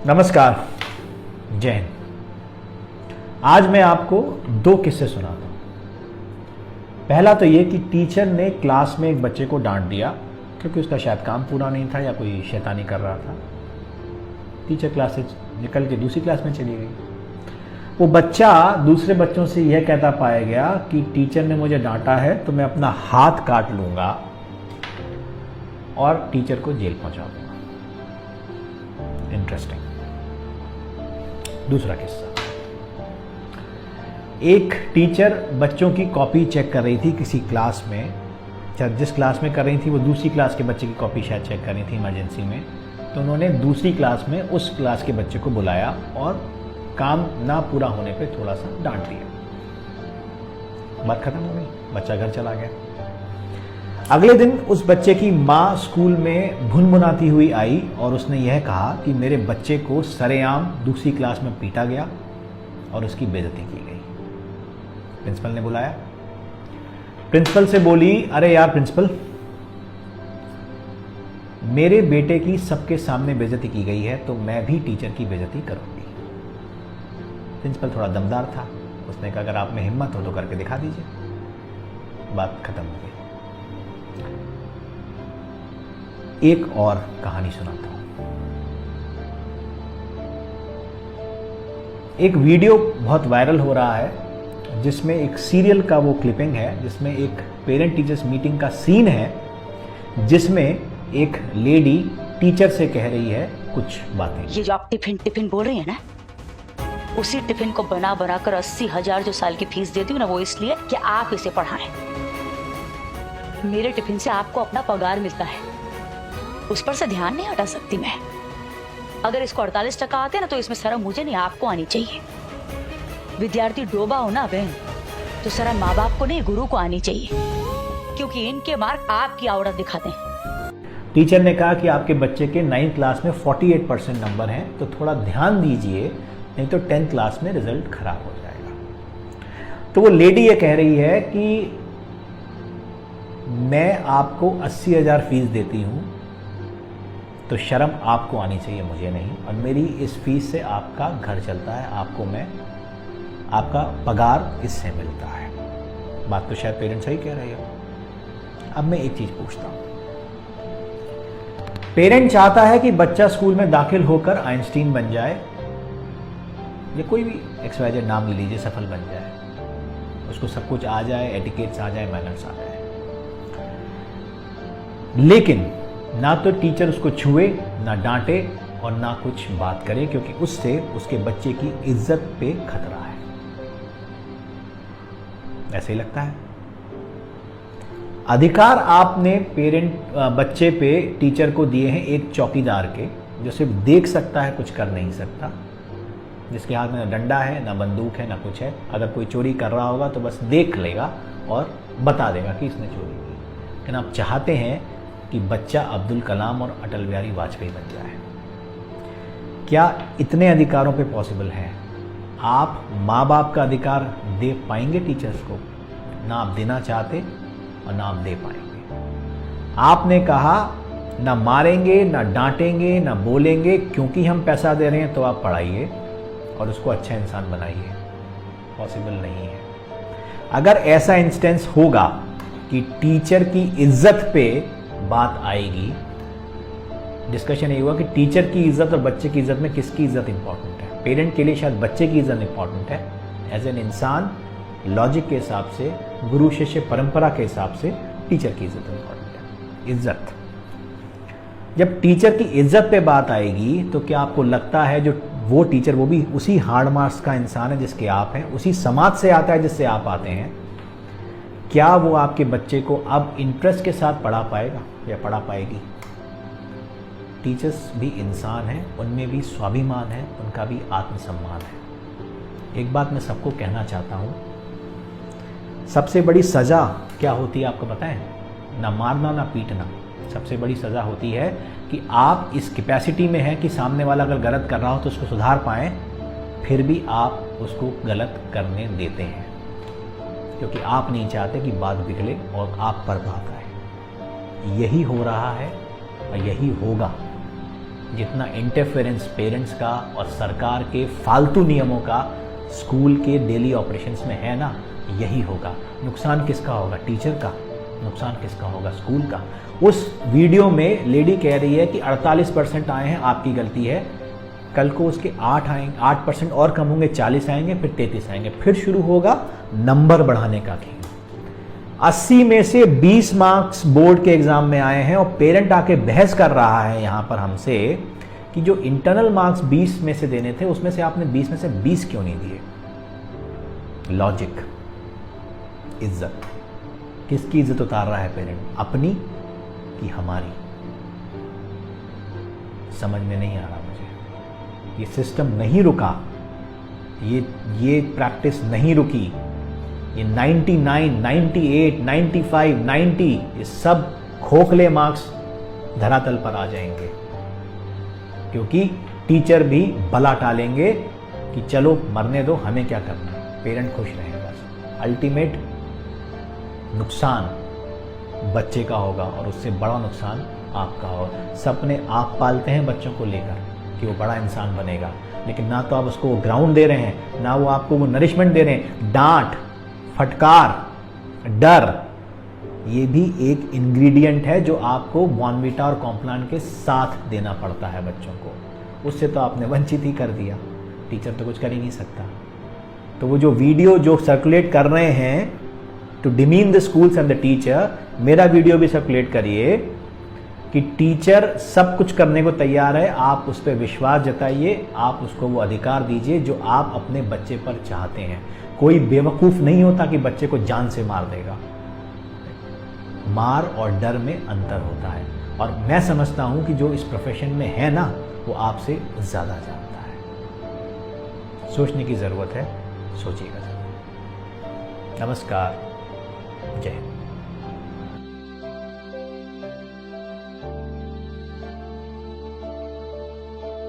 नमस्कार, जय हिंद। आज मैं आपको दो किस्से सुनाता हूँ। पहला तो ये कि टीचर ने क्लास में एक बच्चे को डांट दिया क्योंकि उसका शायद काम पूरा नहीं था या कोई शैतानी कर रहा था। टीचर क्लास से निकल के दूसरी क्लास में चली गई। वो बच्चा दूसरे बच्चों से यह कहता पाया गया कि टीचर ने मुझे डांटा है तो मैं अपना हाथ काट लूँगा और टीचर को जेल पहुँचा दूँगा। इंटरेस्टिंग। दूसरा किस्सा, एक टीचर बच्चों की कॉपी चेक कर रही थी किसी क्लास में। जिस क्लास में कर रही थी वो दूसरी क्लास के बच्चे की कॉपी शायद चेक कर रही थी इमरजेंसी में। तो उन्होंने दूसरी क्लास में उस क्लास के बच्चे को बुलाया और काम ना पूरा होने पे थोड़ा सा डांट दिया। बात खत्म हो गई, बच्चा घर चला गया। अगले दिन उस बच्चे की माँ स्कूल में भुनभुनाती हुई आई और उसने यह कहा कि मेरे बच्चे को सरेआम दूसरी क्लास में पीटा गया और उसकी बेइज्जती की गई। प्रिंसिपल ने बुलाया। प्रिंसिपल से बोली, अरे यार प्रिंसिपल, मेरे बेटे की सबके सामने बेइज्जती की गई है तो मैं भी टीचर की बेइज्जती करूंगी। प्रिंसिपल थोड़ा दमदार था। उसने कहा अगर आप में हिम्मत हो तो करके दिखा दीजिए। बात खत्म हो गई। एक और कहानी सुनाता हूं। एक वीडियो बहुत वायरल हो रहा है जिसमें एक सीरियल का वो क्लिपिंग है जिसमें एक पेरेंट टीचर्स मीटिंग का सीन है जिसमें एक लेडी टीचर से कह रही है कुछ बातें। ये जो आप टिफिन बोल रही है ना, उसी टिफिन को बना बना कर 80,000 जो साल की फीस देती हूँ ना, वो इसलिए कि आप इसे पढ़ाएं। मेरे टिफिन से आपको अपना पगार मिलता है, उस पर से ध्यान नहीं हटा सकती मैं। अगर इसको 48% आते ना तो इसमें शर्म मुझे नहीं आपको आनी चाहिए। विद्यार्थी डोबा हो ना बहन, तो शर्म माँ बाप को नहीं गुरु को आनी चाहिए, क्योंकि इनके मार्क आपकी औरत दिखाते हैं। टीचर ने कहा कि आपके बच्चे के 9th क्लास में 48% नंबर हैं तो थोड़ा ध्यान दीजिए, नहीं तो 10th क्लास में रिजल्ट खराब हो जाएगा। तो वो लेडी ये कह रही है कि मैं आपको 80,000 फीस देती हूँ तो शर्म आपको आनी चाहिए, मुझे नहीं। और मेरी इस फीस से आपका घर चलता है, आपका पगार इससे मिलता है। बात तो शायद पेरेंट्स सही कह रहे हो। अब मैं एक चीज पूछता हूं। पेरेंट चाहता है कि बच्चा स्कूल में दाखिल होकर आइंस्टीन बन जाए या कोई भी XYZ नाम ले लीजिए, सफल बन जाए, उसको सब कुछ आ जाए, एटिकेट्स आ जाए, मैनर्स आ जाए। लेकिन ना तो टीचर उसको छुए, ना डांटे और ना कुछ बात करे, क्योंकि उससे उसके बच्चे की इज्जत पे खतरा है। ऐसे ही लगता है। अधिकार आपने बच्चे पे टीचर को दिए हैं एक चौकीदार के, जो सिर्फ देख सकता है, कुछ कर नहीं सकता, जिसके हाथ में ना डंडा है, ना बंदूक है, ना कुछ है। अगर कोई चोरी कर रहा होगा तो बस देख लेगा और बता देगा कि इसने चोरी की। लेकिन आप चाहते हैं कि बच्चा अब्दुल कलाम और अटल बिहारी वाजपेयी बन जाए। क्या इतने अधिकारों पे पॉसिबल है? आप माँ बाप का अधिकार दे पाएंगे टीचर्स को? ना आप देना चाहते और ना आप दे पाएंगे। आपने कहा ना मारेंगे, ना डांटेंगे, ना बोलेंगे, क्योंकि हम पैसा दे रहे हैं तो आप पढ़ाइए और उसको अच्छा इंसान बनाइए। पॉसिबल नहीं है। अगर ऐसा इंस्टेंस होगा कि टीचर की इज्जत पे बात आएगी, डिस्कशन ये हुआ कि टीचर की इज्जत और बच्चे की इज्जत में किसकी इज्जत इंपॉर्टेंट है। पेरेंट के लिए शायद बच्चे की इज्जत इंपॉर्टेंट है। एज एन इंसान, लॉजिक के हिसाब से, गुरु शिष्य परंपरा के हिसाब से टीचर की इज्जत इंपॉर्टेंट है। इज्जत, जब टीचर की इज्जत पे बात आएगी तो क्या आपको लगता है जो वो टीचर, वो भी उसी हार्ड मार्क्स का इंसान है जिसके आप हैं, उसी समाज से आता है जिससे आप आते हैं, क्या वो आपके बच्चे को अब इंटरेस्ट के साथ पढ़ा पाएगा या पढ़ा पाएगी? टीचर्स भी इंसान हैं, उनमें भी स्वाभिमान है, उनका भी आत्मसम्मान है। एक बात मैं सबको कहना चाहता हूँ, सबसे बड़ी सज़ा क्या होती है आपको पता है? ना मारना, ना पीटना। सबसे बड़ी सज़ा होती है कि आप इस कैपेसिटी में हैं कि सामने वाला अगर गलत कर रहा हो तो उसको सुधार पाएँ, फिर भी आप उसको गलत करने देते हैं, क्योंकि आप नहीं चाहते कि बात बिगड़े और आप पर बात आए। यही हो रहा है और यही होगा जितना इंटरफेरेंस पेरेंट्स का और सरकार के फालतू नियमों का स्कूल के डेली ऑपरेशंस में है ना, यही होगा। नुकसान किसका होगा? टीचर का। नुकसान किसका होगा? स्कूल का। उस वीडियो में लेडी कह रही है कि 48% आए हैं, आपकी गलती है। कल को उसके 8% और कम होंगे, 40 आएंगे, फिर 33 आएंगे, फिर शुरू होगा नंबर बढ़ाने का खेल। 80 में से 20 मार्क्स बोर्ड के एग्जाम में आए हैं और पेरेंट आके बहस कर रहा है यहां पर हमसे कि जो इंटरनल मार्क्स 20 में से देने थे उसमें से आपने 20 में से 20 क्यों नहीं दिए? लॉजिक, इज्जत। किसकी इज्जत उतार रहा है पेरेंट? अपनी कि हमारी? समझ में नहीं आ रहा मुझे। ये सिस्टम नहीं रुका, ये प्रैक्टिस नहीं रुकी। ये 99, 98, 95, 90 ये सब खोखले मार्क्स धरातल पर आ जाएंगे, क्योंकि टीचर भी भला टालेंगे कि चलो मरने दो, हमें क्या करना है, पेरेंट खुश रहें बस। अल्टीमेट नुकसान बच्चे का होगा और उससे बड़ा नुकसान आपका होगा। सपने आप पालते हैं बच्चों को लेकर कि वो बड़ा इंसान बनेगा, लेकिन ना तो आप उसको ग्राउंड दे रहे हैं, ना वो आपको वो नरिशमेंट दे रहे हैं। डांट, फटकार, डर, ये भी एक इंग्रेडिएंट है जो आपको बॉर्नवीटा और कॉम्प्लान के साथ देना पड़ता है बच्चों को। उससे तो आपने वंचित ही कर दिया, टीचर तो कुछ कर ही नहीं सकता। तो वो जो वीडियो जो सर्कुलेट कर रहे हैं to demean the schools and the teacher, मेरा वीडियो भी सर्कुलेट करिए कि टीचर सब कुछ करने को तैयार है, आप उस पर विश्वास जताइए, आप उसको वो अधिकार दीजिए जो आप अपने बच्चे पर चाहते हैं। कोई बेवकूफ़ नहीं होता कि बच्चे को जान से मार देगा। मार और डर में अंतर होता है, और मैं समझता हूं कि जो इस प्रोफेशन में है ना, वो आपसे ज़्यादा जानता है। सोचने की ज़रूरत है, सोचिएगा ज़रूर। नमस्कार, जय हिंद।